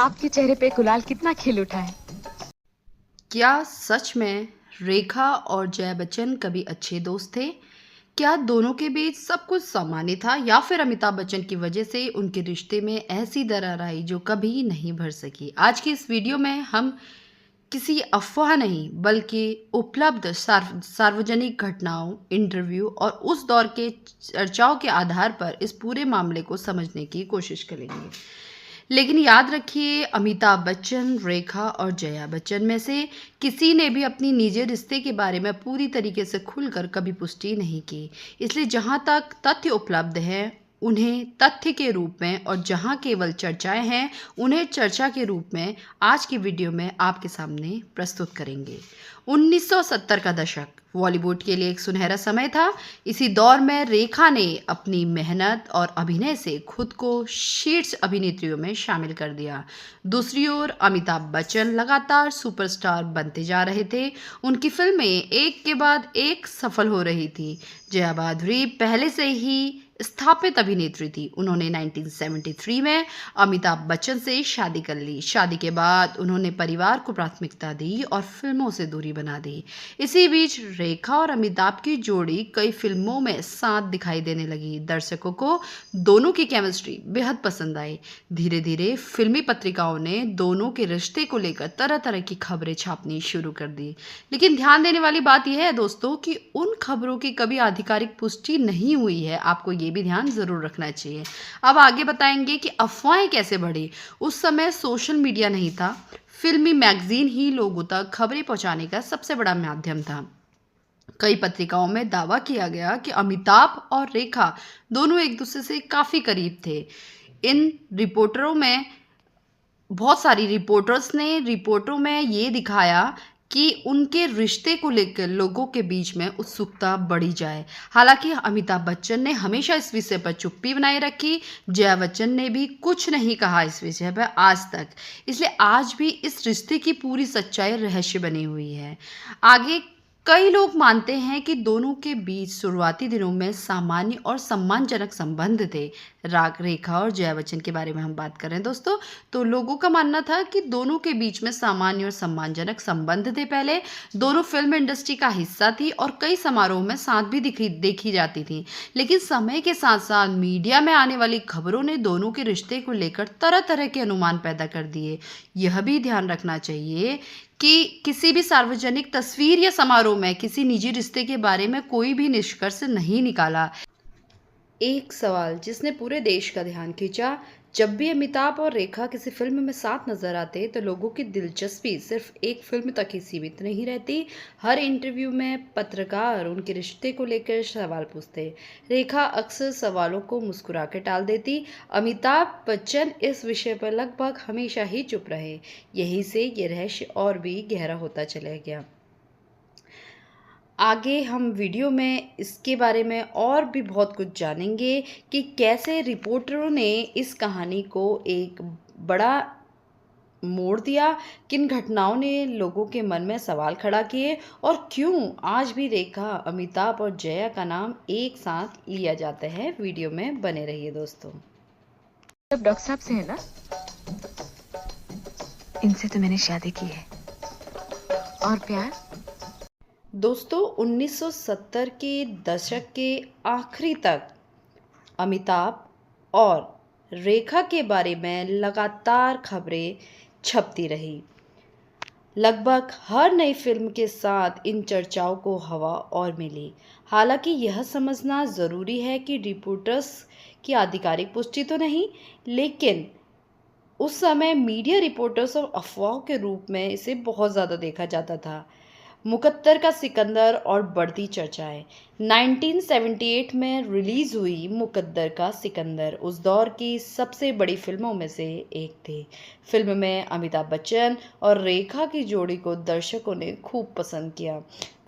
आपके चेहरे पे गुलाल कितना खिल उठा है। क्या सच में रेखा और जया बच्चन कभी अच्छे दोस्त थे? क्या दोनों के बीच सब कुछ सामान्य था या फिर अमिताभ बच्चन की वजह से उनके रिश्ते में ऐसी दरार आई जो कभी नहीं भर सकी? आज की इस वीडियो में हम किसी अफवाह नहीं बल्कि उपलब्ध सार्वजनिक घटनाओं, इंटरव्यू और उस दौर के चर्चाओं के आधार पर इस पूरे मामले को समझने की कोशिश करेंगे। लेकिन याद रखिए, अमिताभ बच्चन, रेखा और जया बच्चन में से किसी ने भी अपनी निजी रिश्ते के बारे में पूरी तरीके से खुलकर कभी पुष्टि नहीं की। इसलिए जहां तक तथ्य उपलब्ध हैं उन्हें तथ्य के रूप में और जहां केवल चर्चाएं हैं उन्हें चर्चा के रूप में आज की वीडियो में आपके सामने प्रस्तुत करेंगे। 1970 का दशक बॉलीवुड के लिए एक सुनहरा समय था। इसी दौर में रेखा ने अपनी मेहनत और अभिनय से खुद को शीर्ष अभिनेत्रियों में शामिल कर दिया। दूसरी ओर अमिताभ बच्चन लगातार सुपरस्टार बनते जा रहे थे। उनकी फिल्में एक के बाद एक सफल हो रही थी। जया भादुरी पहले से ही स्थापित अभिनेत्री थी। उन्होंने 1973 में अमिताभ बच्चन से शादी कर ली। शादी के बाद उन्होंने परिवार को प्राथमिकता दी और फिल्मों से दूरी बना दी। इसी बीच रेखा और अमिताभ की जोड़ी कई फिल्मों में साथ दिखाई देने लगी। दर्शकों को दोनों की केमिस्ट्री बेहद पसंद आई। धीरे धीरे फिल्मी पत्रिकाओं ने दोनों के रिश्ते को लेकर तरह तरह की खबरें छापनी शुरू कर दी। लेकिन ध्यान देने वाली बात यह है दोस्तों कि उन खबरों की कभी आधिकारिक पुष्टि नहीं हुई है। आपको ये भी ध्यान जरूर रखना चाहिए। अब आगे बताएंगे कि अफवाहें कैसे बढ़ी। उस समय सोशल मीडिया नहीं था। फिल्मी मैगजीन ही लोगों तक खबरें पहुंचाने का सबसे बड़ा माध्यम था। कई पत्रिकाओं में दावा किया गया कि अमिताभ और रेखा दोनों एक दूसरे से काफी करीब थे। इन रिपोर्टरों में बहुत सारी रिपोर्टों में ये दिखाया कि उनके रिश्ते को लेकर लोगों के बीच में उत्सुकता बढ़ी जाए। हालांकि अमिताभ बच्चन ने हमेशा इस विषय पर चुप्पी बनाए रखी। जया बच्चन ने भी कुछ नहीं कहा इस विषय पर आज तक। इसलिए आज भी इस रिश्ते की पूरी सच्चाई रहस्य बनी हुई है। आगे कई लोग मानते हैं कि दोनों के बीच शुरुआती दिनों में सामान्य और सम्मानजनक संबंध थे। रेखा और जया बच्चन के बारे में हम बात कर रहे हैं दोस्तों, तो लोगों का मानना था कि दोनों के बीच में सामान्य और सम्मानजनक संबंध थे। पहले दोनों फिल्म इंडस्ट्री का हिस्सा थी और कई समारोह में साथ भी देखी जाती थी। लेकिन समय के साथ साथ मीडिया में आने वाली खबरों ने दोनों के रिश्ते को लेकर तरह तरह के अनुमान पैदा कर दिए। यह भी ध्यान रखना चाहिए कि किसी भी सार्वजनिक तस्वीर या समारोह में किसी निजी रिश्ते के बारे में कोई भी निष्कर्ष नहीं निकाला। एक सवाल जिसने पूरे देश का ध्यान खींचा, जब भी अमिताभ और रेखा किसी फिल्म में साथ नजर आते तो लोगों की दिलचस्पी सिर्फ एक फिल्म तक ही सीमित नहीं रहती। हर इंटरव्यू में पत्रकार उनके रिश्ते को लेकर सवाल पूछते। रेखा अक्सर सवालों को मुस्कुरा कर टाल देती। अमिताभ बच्चन इस विषय पर लगभग हमेशा ही चुप रहे। यही से ये रहस्य और भी गहरा होता चला गया। आगे हम वीडियो में इसके बारे में और भी बहुत कुछ जानेंगे कि कैसे रिपोर्टरों ने इस कहानी को एक बड़ा मोड़ दिया, किन घटनाओं ने लोगों के मन में सवाल खड़ा किए और क्यों आज भी रेखा, अमिताभ और जया का नाम एक साथ लिया जाता है। वीडियो में बने रहिए दोस्तों। अब डॉक्टर साहब से है ना? इनसे तो मैंने शादी की है। और प्यार? दोस्तों 1970 के दशक के आखिरी तक अमिताभ और रेखा के बारे में लगातार खबरें छपती रही। लगभग हर नई फिल्म के साथ इन चर्चाओं को हवा और मिली। हालांकि यह समझना ज़रूरी है कि रिपोर्टर्स की आधिकारिक पुष्टि तो नहीं, लेकिन उस समय मीडिया रिपोर्टर्स और अफवाहों के रूप में इसे बहुत ज़्यादा देखा जाता था। मुकद्दर का सिकंदर और बढ़ती चर्चाएं। 1978 में रिलीज हुई मुकद्दर का सिकंदर उस दौर की सबसे बड़ी फिल्मों में से एक थी। फिल्म में अमिताभ बच्चन और रेखा की जोड़ी को दर्शकों ने खूब पसंद किया।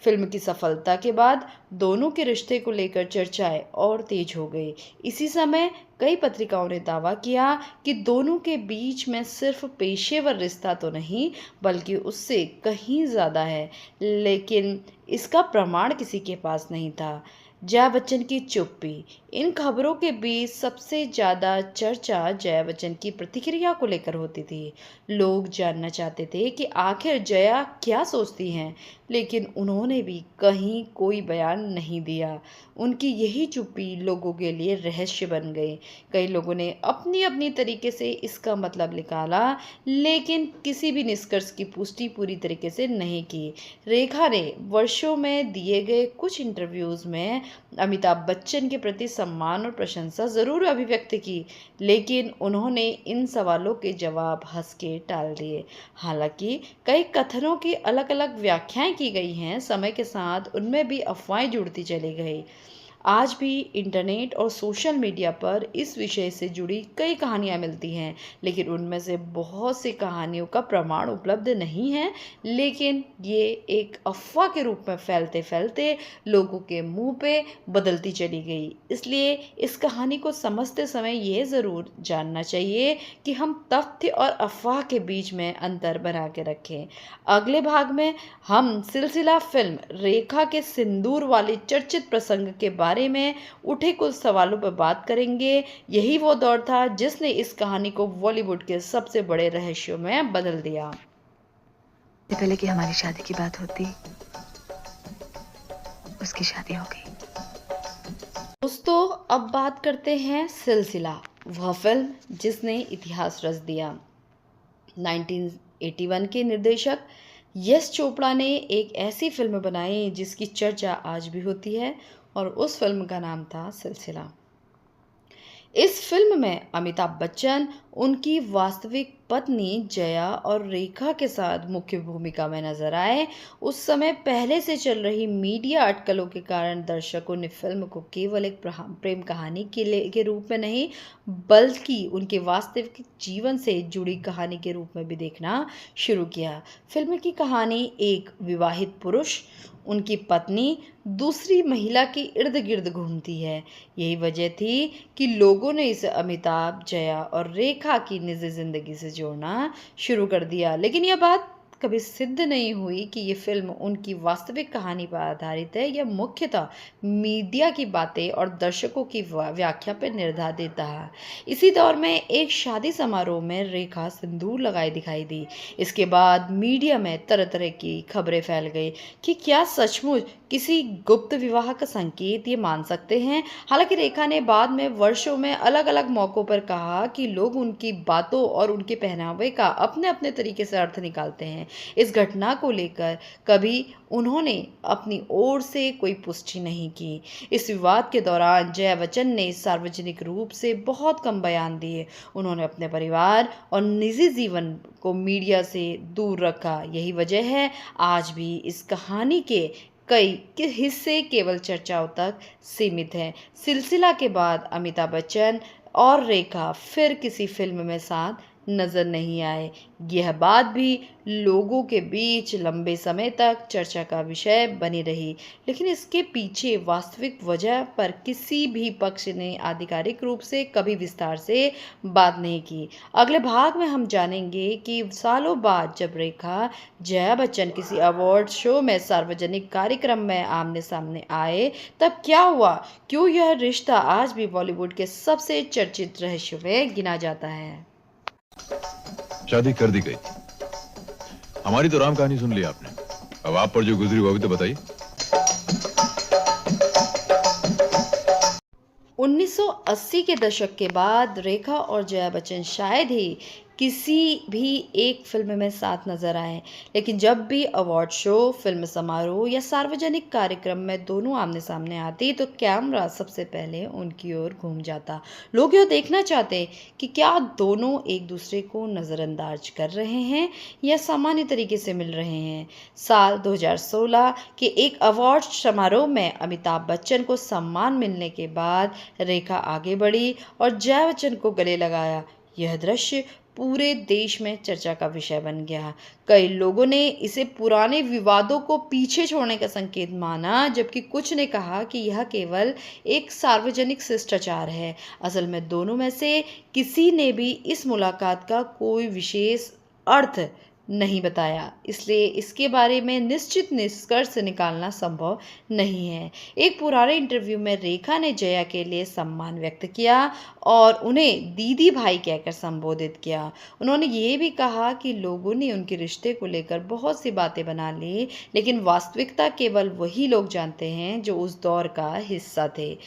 फिल्म की सफलता के बाद दोनों के रिश्ते को लेकर चर्चाएं और तेज हो गई। इसी समय कई पत्रिकाओं ने दावा किया कि दोनों के बीच में सिर्फ पेशेवर रिश्ता तो नहीं बल्कि उससे कहीं ज़्यादा है, लेकिन इसका प्रमाण किसी के पास नहीं था। जया बच्चन की चुप्पी। इन खबरों के बीच सबसे ज़्यादा चर्चा जया बच्चन की प्रतिक्रिया को लेकर होती थी। लोग जानना चाहते थे कि आखिर जया क्या सोचती हैं, लेकिन उन्होंने भी कहीं कोई बयान नहीं दिया। उनकी यही चुप्पी लोगों के लिए रहस्य बन गई। कई लोगों ने अपनी अपनी तरीके से इसका मतलब निकाला, लेकिन किसी भी निष्कर्ष की पुष्टि पूरी तरीके से नहीं की। रेखा ने वर्षों में दिए गए कुछ इंटरव्यूज़ में अमिताभ बच्चन के प्रति सम्मान और प्रशंसा ज़रूर अभिव्यक्त की, लेकिन उन्होंने इन सवालों के जवाब हंस के टाल दिए। हालांकि कई कथनों की अलग अलग व्याख्याएं की गई हैं, समय के साथ उनमें भी अफवाहें जुड़ती चली गई। आज भी इंटरनेट और सोशल मीडिया पर इस विषय से जुड़ी कई कहानियां मिलती हैं, लेकिन उनमें से बहुत सी कहानियों का प्रमाण उपलब्ध नहीं है। लेकिन ये एक अफवाह के रूप में फैलते फैलते लोगों के मुंह पे बदलती चली गई। इसलिए इस कहानी को समझते समय ये ज़रूर जानना चाहिए कि हम तथ्य और अफवाह के बीच में अंतर बना के रखें। अगले भाग में हम सिलसिला फिल्म रेखा के सिंदूर वाले चर्चित प्रसंग के बारे में उठे कुछ सवालों पर बात करेंगे। यही वो दौर था जिसने इस कहानी को बॉलीवुड के सबसे बड़े रहस्यों में बदल दिया। इससे पहले कि हमारी शादी की बात होती, उसकी शादी हो गई। दोस्तों, अब बात करते हैं सिलसिला, वह फिल्म जिसने इतिहास रच दिया। 1981 के निर्देशक यश चोपड़ा ने एक ऐसी फिल्म बनाई जिसकी चर्चा आज भी होती है, और उस फिल्म का नाम था सिलसिला। इस फिल्म में अमिताभ बच्चन उनकी वास्तविक पत्नी जया और रेखा के साथ मुख्य भूमिका में नजर आए। उस समय पहले से चल रही मीडिया अटकलों के कारण दर्शकों ने फिल्म को केवल एक प्रेम कहानी के रूप में नहीं, बल्कि उनके वास्तविक जीवन से जुड़ी कहानी के रूप में भी देखना शुरू किया। फिल्म की कहानी एक विवाहित पुरुष, उनकी पत्नी दूसरी महिला के इर्द गिर्द घूमती है। यही वजह थी कि लोगों ने इसे अमिताभ, जया और रेखा की निजी जिंदगी से जोड़ना शुरू कर दिया। लेकिन यह बात कभी सिद्ध नहीं हुई कि ये फिल्म उनकी वास्तविक कहानी पर आधारित है या मुख्यतः मीडिया की बातें और दर्शकों की व्याख्या पर निर्धारित है। इसी दौर में एक शादी समारोह में रेखा सिंदूर लगाए दिखाई दी। इसके बाद मीडिया में तरह तरह की खबरें फैल गई कि क्या सचमुच किसी गुप्त विवाह का संकेत ये मान सकते हैं। हालांकि रेखा ने बाद में वर्षों में अलग अलग मौक़ों पर कहा कि लोग उनकी बातों और उनके पहनावे का अपने अपने तरीके से अर्थ निकालते हैं। इस घटना को लेकर कभी उन्होंने अपनी ओर से कोई पुष्टि नहीं की। इस विवाद के दौरान जया बच्चन ने सार्वजनिक रूप से बहुत कम बयान दिए। उन्होंने अपने परिवार और निजी जीवन को मीडिया से दूर रखा। यही वजह है आज भी इस कहानी के कई हिस्से केवल चर्चाओं तक सीमित हैं। सिलसिला के बाद अमिताभ बच्चन और रेखा फिर किसी फिल्म में साथ नजर नहीं आए। यह बात भी लोगों के बीच लंबे समय तक चर्चा का विषय बनी रही, लेकिन इसके पीछे वास्तविक वजह पर किसी भी पक्ष ने आधिकारिक रूप से कभी विस्तार से बात नहीं की। अगले भाग में हम जानेंगे कि सालों बाद जब रेखा जया बच्चन किसी अवार्ड शो में सार्वजनिक कार्यक्रम में आमने सामने आए, तब क्या हुआ, क्यों यह रिश्ता आज भी बॉलीवुड के सबसे चर्चित रहस्यों में गिना जाता है। शादी कर दी गई। हमारी तो राम कहानी सुन ली आपने, अब आप पर जो गुजरी वो भी तो बताइए। 1980 के दशक के बाद रेखा और जया बच्चन शायद ही किसी भी एक फिल्म में साथ नजर आए, लेकिन जब भी अवार्ड शो, फिल्म समारोह या सार्वजनिक कार्यक्रम में दोनों आमने सामने आती तो कैमरा सबसे पहले उनकी ओर घूम जाता। लोग यह देखना चाहते कि क्या दोनों एक दूसरे को नज़रअंदाज कर रहे हैं या सामान्य तरीके से मिल रहे हैं। साल 2016 के एक अवार्ड समारोह में अमिताभ बच्चन को सम्मान मिलने के बाद रेखा आगे बढ़ी और जया बच्चन को गले लगाया। यह दृश्य पूरे देश में चर्चा का विषय बन गया। कई लोगों ने इसे पुराने विवादों को पीछे छोड़ने का संकेत माना, जबकि कुछ ने कहा कि यह केवल एक सार्वजनिक शिष्टाचार है। असल में दोनों में से किसी ने भी इस मुलाकात का कोई विशेष अर्थ नहीं बताया, इसलिए इसके बारे में निश्चित निष्कर्ष निकालना संभव नहीं है। एक पुराने इंटरव्यू में रेखा ने जया के लिए सम्मान व्यक्त किया और उन्हें दीदी भाई कहकर संबोधित किया। उन्होंने ये भी कहा कि लोगों ने उनके रिश्ते को लेकर बहुत सी बातें बना ली, लेकिन वास्तविकता केवल वही लोग जानते हैं जो उस दौर का हिस्सा थे।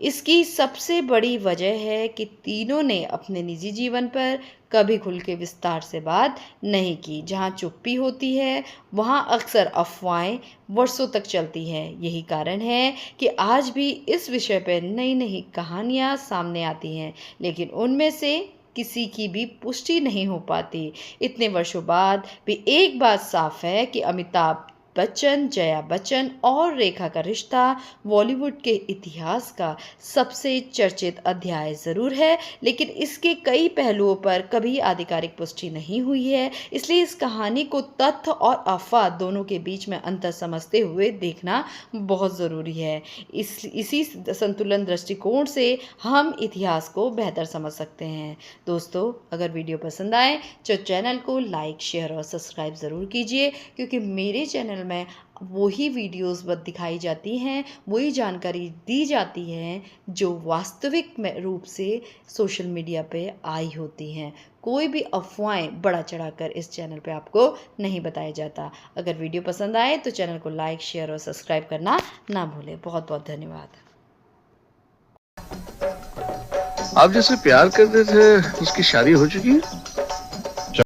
इसकी सबसे बड़ी वजह है कि तीनों ने अपने निजी जीवन पर कभी खुल के विस्तार से बात नहीं की। जहाँ चुप्पी होती है वहाँ अक्सर अफवाहें वर्षों तक चलती हैं। यही कारण है कि आज भी इस विषय पर नई नई कहानियाँ सामने आती हैं, लेकिन उनमें से किसी की भी पुष्टि नहीं हो पाती। इतने वर्षों बाद भी एक बात साफ है कि अमिताभ बच्चन, जया बच्चन और रेखा का रिश्ता बॉलीवुड के इतिहास का सबसे चर्चित अध्याय ज़रूर है, लेकिन इसके कई पहलुओं पर कभी आधिकारिक पुष्टि नहीं हुई है। इसलिए इस कहानी को तथ्य और अफवाह दोनों के बीच में अंतर समझते हुए देखना बहुत ज़रूरी है। इसी संतुलन दृष्टिकोण से हम इतिहास को बेहतर समझ सकते हैं। दोस्तों, अगर वीडियो पसंद आए तो चैनल को लाइक, शेयर और सब्सक्राइब ज़रूर कीजिए, क्योंकि मेरे चैनल में वही वीडियोस बस दिखाई जाती हैं, वही जानकारी दी जाती है जो वास्तविक में रूप से सोशल मीडिया पे आई होती हैं। कोई भी अफवाहें बढ़ा चढ़ाकर इस चैनल पे आपको नहीं बताया जाता। अगर वीडियो पसंद आए तो चैनल को लाइक, शेयर और सब्सक्राइब करना ना भूलें। बहुत बहुत धन्यवाद। आप जैसे प्यार करते थे उसकी शादी हो चुकी है?